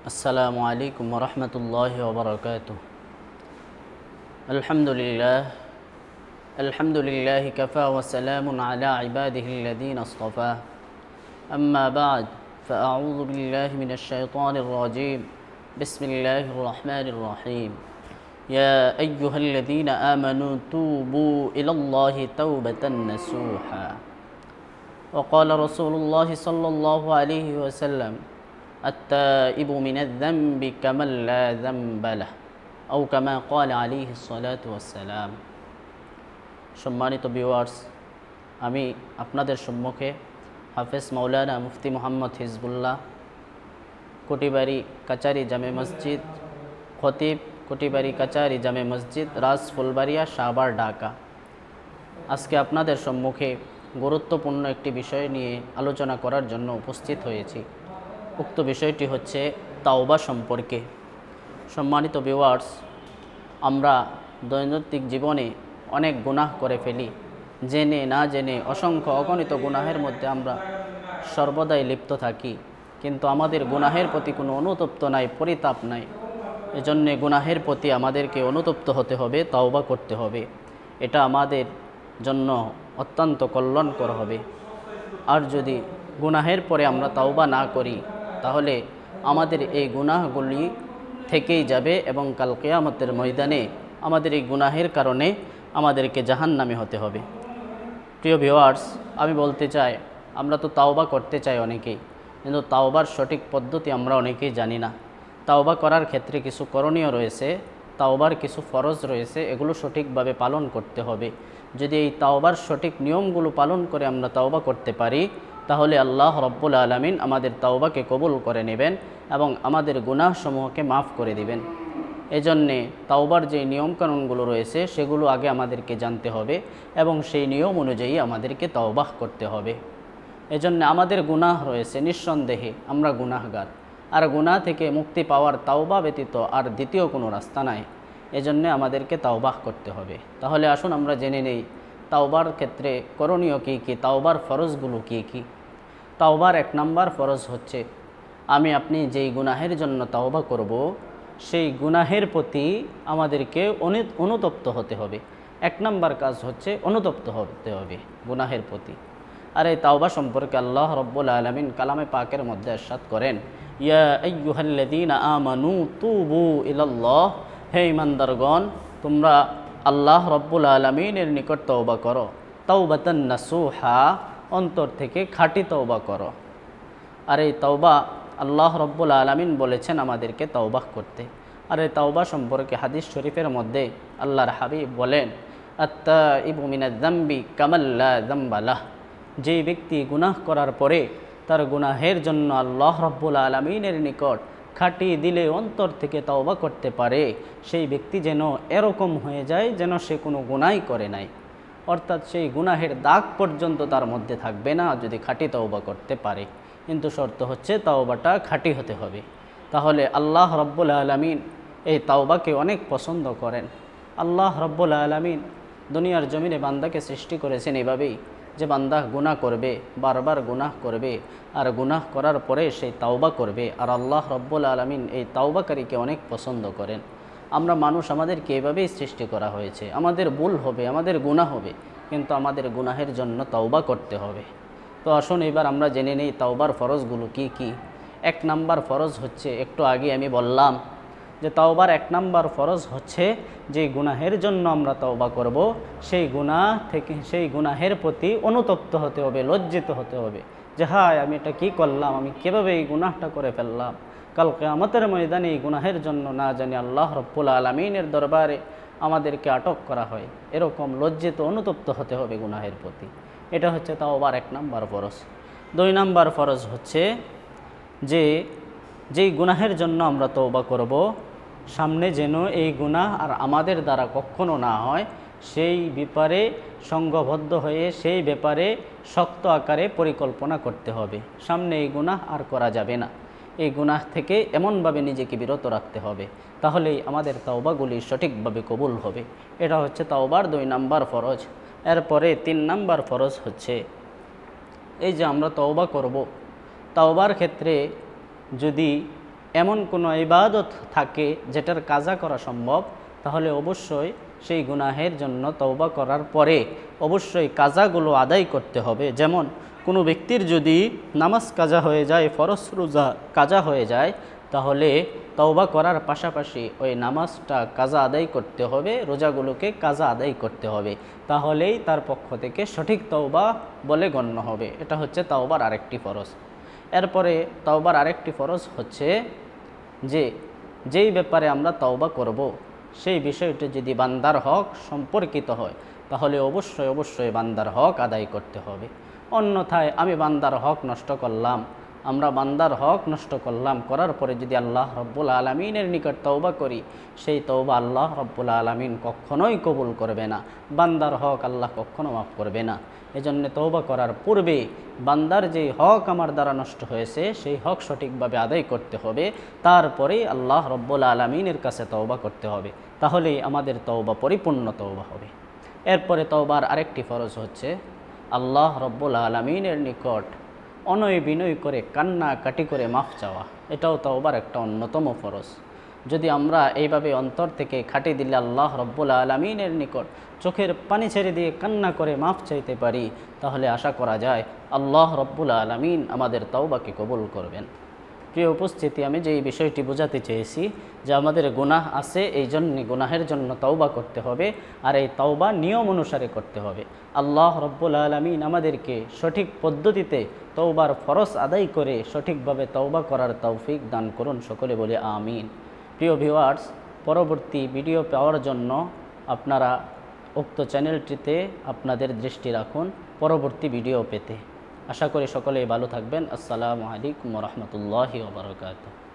আসসালামু আলাইকুম ওয়া রাহমাতুল্লাহি ওয়া বারাকাতুহু। আলহামদুলিল্লাহি কাফা ওয়া সালামুন আলা ইবাদিহিল্লাযীনা ইসতাফা। আম্মা বা'দ, ফাআউযু বিল্লাহি মিনাশ শাইতানির রাজীম। বিসমিল্লাহির রাহমানির রাহিম। ইয়া আইয়ুহাল্লাযীনা আমানু তুবু ইলাল্লাহি তাওবাতান নাসুহা। ওয়া ক্বালা রাসূলুল্লাহি সাল্লাল্লাহু আলাইহি ওয়াসাল্লাম, التائب من الذنب كمن لا ذنب له أو كما قال عليه الصلاة والسلام। সম্মানিত ভিউয়ার্স, আমি আপনাদের সম্মুখে হাফেজ মাওলানা মুফতি মোহাম্মদ হিজবুল্লাহ, কোটিবাড়ি কাচারি জামে মসজিদ, খতিব কোটিবাড়ি কাচারি জামে মসজিদ, রাজ ফুলবাড়িয়া, শাহবাগ, ঢাকা। আজকে আপনাদের সম্মুখে গুরুত্বপূর্ণ একটি বিষয় নিয়ে আলোচনা করার জন্য উপস্থিত হয়েছি। উক্ত বিষয়টি হচ্ছে তাওবা সম্পর্কে। সম্মানিত ভিউয়ার্স, আমরা দৈনন্দিন জীবনে অনেক গুনাহ করে ফেলি, জেনে না জেনে অসংখ্য অগণিত গুনাহের মধ্যে আমরা সর্বদাই লিপ্ত থাকি, কিন্তু আমাদের গুনাহের প্রতি কোনো অনুতপ্ত নাই, পরিতাপ নাই। এজন্যে গুনাহের প্রতি আমাদেরকে অনুতপ্ত হতে হবে, তাওবা করতে হবে। এটা আমাদের জন্য অত্যন্ত কল্যাণকর হবে। আর যদি গুনাহের পরে আমরা তাওবা না করি, তাহলে আমাদের এই গুনাহগুলি থেকেই যাবে এবং কাল কিয়ামতের ময়দানে আমাদের এই গুনাহের কারণে আমাদেরকে জাহান্নামে হতে হবে। প্রিয় ভিউয়ার্স, আমি বলতে চাই, আমরা তো তাওবা করতে চাই অনেকেই, কিন্তু তাওবার সঠিক পদ্ধতি আমরা অনেকেই জানি না। তাওবা করার ক্ষেত্রে কিছু করণীয় রয়েছে, তাওবার কিছু ফরজ রয়েছে, এগুলো সঠিকভাবে পালন করতে হবে। যদি এই তাওবার সঠিক নিয়মগুলো পালন করে আমরা তাওবা করতে পারি, তাহলে আল্লাহ রব্বুল আলামিন আমাদের তাওবাকে কবুল করে নেবেন এবং আমাদের গুনাহসমূহকে মাফ করে দিবেন। এজন্যে তাওবার যে নিয়মকানুনগুলো রয়েছে সেগুলো আগে আমাদেরকে জানতে হবে এবং সেই নিয়ম অনুযায়ী আমাদেরকে তাওবাহ করতে হবে। এজন্য আমাদের গুনাহ রয়েছে, নিঃসন্দেহে আমরা গুনাহগার, আর গুনাহ থেকে মুক্তি পাওয়ার তাওবা ব্যতীত আর দ্বিতীয় কোনো রাস্তা নাই। এজন্য আমাদেরকে তাওবাহ করতে হবে। তাহলে আসুন আমরা জেনে নেই তাওবার ক্ষেত্রে করণীয় কী কী, তাওবার ফরজগুলো কী কী। তাওবার 1 নম্বর ফরজ হচ্ছে, আমি আপনি যেই গুনাহের জন্য তাওবা করব, সেই গুনাহের প্রতি আমাদেরকে অনুতপ্ত হতে হবে। 1 নম্বর কাজ হচ্ছে অনুতপ্ত হতে হবে গুনাহের প্রতি। আর এই তাওবা সম্পর্কে আল্লাহ রব্বুল আলামিন কালামে পাকের মধ্যে ইরশাদ করেন, ইয়া আইয়ুহাল্লাযীনা আমানু তুবু ইলাল্লাহ, হে ঈমানদারগণ, তোমরা আল্লাহ রব্বুল আলামিনের নিকট তওবা করো, তাওবাতান নাসুহা, অন্তর থেকে খাঁটি তওবা করো। আর এই তওবা আল্লাহ রব্বুল আলামিন বলেছেন আমাদেরকে তওবাহ করতে। আর এই তওবা সম্পর্কে হাদিস শরীফের মধ্যে আল্লাহর হাবিব বলেন, আত্তাইবু মিনাজ যামবি কামান লা যামবা লাহ, যেই ব্যক্তি গুনাহ করার পরে তার গুনাহের জন্য আল্লাহ রব্বুল আলামিনের নিকট খাঁটি দিলে অন্তর থেকে তওবা করতে পারে, সেই ব্যক্তি যেন এরকম হয়ে যায় যেন সে কোনো গুনাহই করে নাই। অর্থাৎ সেই গুনাহের দাগ পর্যন্ত তার মধ্যে থাকবে না যদি খাঁটি তওবা করতে পারে। কিন্তু শর্ত হচ্ছে তাওবাটা খাঁটি হতে হবে। তাহলে আল্লাহ রব্বুল আলামিন এই তাওবাকে অনেক পছন্দ করেন। আল্লাহ রব্বুল আলামিন দুনিয়ার জমিনে বান্দাকে সৃষ্টি করেছেন এভাবেই যে বান্দা গুনাহ করবে, বারবার গুনাহ করবে, আর গুনাহ করার পরে সেই তাওবা করবে। আর আল্লাহ রব্বুল আলামিন এই তাওবাকারীকে অনেক পছন্দ করেন। আমরা মানুষ, আমাদেরকে এভাবেই সৃষ্টি করা হয়েছে। আমাদের ভুল হবে, আমাদের গুনাহ হবে, কিন্তু আমাদের গুনাহের জন্য তাওবা করতে হবে। তো আসুন এবার আমরা জেনে নেই তাওবার ফরজগুলো কি কি। 1 নম্বর ফরজ হচ্ছে, একটু আগে আমি বললাম যে তাওবার 1 নম্বর ফরজ হচ্ছে, যে গুনাহের জন্য আমরা তাওবা করব, সেই গুনাহ থেকে, সেই গুনাহের প্রতি অনুতপ্ত হতে হবে, লজ্জিত হতে হবে যে হায় আমি এটা কী করলাম, আমি কীভাবে এই গুনাহটা করে ফেললাম। কাল কিয়ামতের ময়দানে এই গুনাহের জন্য না জানি আল্লাহ রব্বুল আলামিনের দরবারে আমাদেরকে আটক করা হয়। এরকম লজ্জিত, অনুতপ্ত হতে হবে গুনাহের প্রতি। এটা হচ্ছে তাওবার 1 নম্বর ফরজ। 2 নম্বর ফরজ হচ্ছে যে যেই গুনাহের জন্য আমরা তওবা করব, সামনে যেন এই গুনাহ আর আমাদের দ্বারা কখনো না হয়, সেই ব্যাপারে সংঘবদ্ধ হয়ে সেই ব্যাপারে শক্ত আকারে পরিকল্পনা করতে হবে। সামনে এই গুনাহ আর করা যাবে না, এই গুনাহ থেকে এমনভাবে নিজেকে বিরত রাখতে হবে, তাহলেই আমাদের তাওবাগুলি সঠিকভাবে কবুল হবে। এটা হচ্ছে তাওবার 2 নম্বর ফরজ। এরপরে 3 নম্বর ফরজ হচ্ছে, এই যে আমরা তওবা করব, তাওবার ক্ষেত্রে যদি এমন কোনো ইবাদত থাকে যেটার কাজা করা সম্ভব, তাহলে অবশ্যই সেই গুনাহের জন্য তওবা করার পরে অবশ্যই কাজাগুলো আদায় করতে হবে। যেমন কোনো ব্যক্তির যদি নামাজ কাজা হয়ে যায়, ফরজ রোজা কাজা হয়ে যায়, তাহলে তওবা করার পাশাপাশি ওই নামাজটা কাজা আদায় করতে হবে, রোজাগুলোকে কাজা আদায় করতে হবে, তাহলেই তার পক্ষ থেকে সঠিক তওবা বলে গণ্য হবে। এটা হচ্ছে তওবার আরেকটি ফরজ। এরপরে তওবার আরেকটি ফরজ হচ্ছে যেই ব্যাপারে আমরা তওবা করব, সেই বিষয়টি যদি বান্দার হক সম্পর্কিত হয়, তাহলে অবশ্যই বান্দার হক আদায় করতে হবে। অন্যথায় আমি বান্দার হক নষ্ট করলাম, আমরা বান্দার হক নষ্ট করার পরে যদি আল্লাহ রব্বুল আলমিনের নিকট তওবা করি, সেই তওবা আল্লাহ রব্বুল আলমিন কখনোই কবুল করবে না, বান্দার হক আল্লাহ কখনো মাফ করবে না। এজন্য তওবা করার পূর্বে বান্দার যেই হক আমার দ্বারা নষ্ট হয়েছে, সেই হক সঠিকভাবে আদায় করতে হবে, তারপরেই আল্লাহ রব্বুল আলমিনের কাছে তওবা করতে হবে, তাহলেই আমাদের তওবা পরিপূর্ণ তওবা হবে। এরপরে তওবার আরেকটি ফরজ হচ্ছে আল্লাহ রব্বুল আলমিনের নিকট অনয় বিনয় করে কান্নাকাটি করে মাফ চাওয়া। এটাও তওবার একটা অন্যতম ফরজ। যদি আমরা এইভাবে অন্তর থেকে খাটি দিলে আল্লাহ রব্বুল আলমিনের নিকট চোখের পানি ছেড়ে দিয়ে কান্না করে মাফ চাইতে পারি, তাহলে আশা করা যায় আল্লাহ রব্বুল আলমিন আমাদের তওবাকে কবুল করবেন। প্রিয় উপস্থিতি, আমি যে এই বিষয়টি বোঝাতে চেয়েছি যে আমাদের গুনাহ আছে, এই জন্যে গুনাহের জন্য তওবা করতে হবে, আর এই তওবা নিয়ম অনুসারে করতে হবে। আল্লাহ রব্বুল আলমিন আমাদেরকে সঠিক পদ্ধতিতে তওবার ফরজ আদায় করে সঠিকভাবে তওবা করার তৌফিক দান করুন। সকলে বলে আমিন। প্রিয় ভিউয়ার্স, পরবর্তী ভিডিও পাওয়ার জন্য আপনারা উক্ত চ্যানেলটিতে আপনাদের দৃষ্টি রাখুন পরবর্তী ভিডিও পেতে। আশা করি সকলেই ভালো থাকবেন। আসসালামু আলাইকুম ওয়া রাহমাতুল্লাহি ওয়া বারাকাতুহু।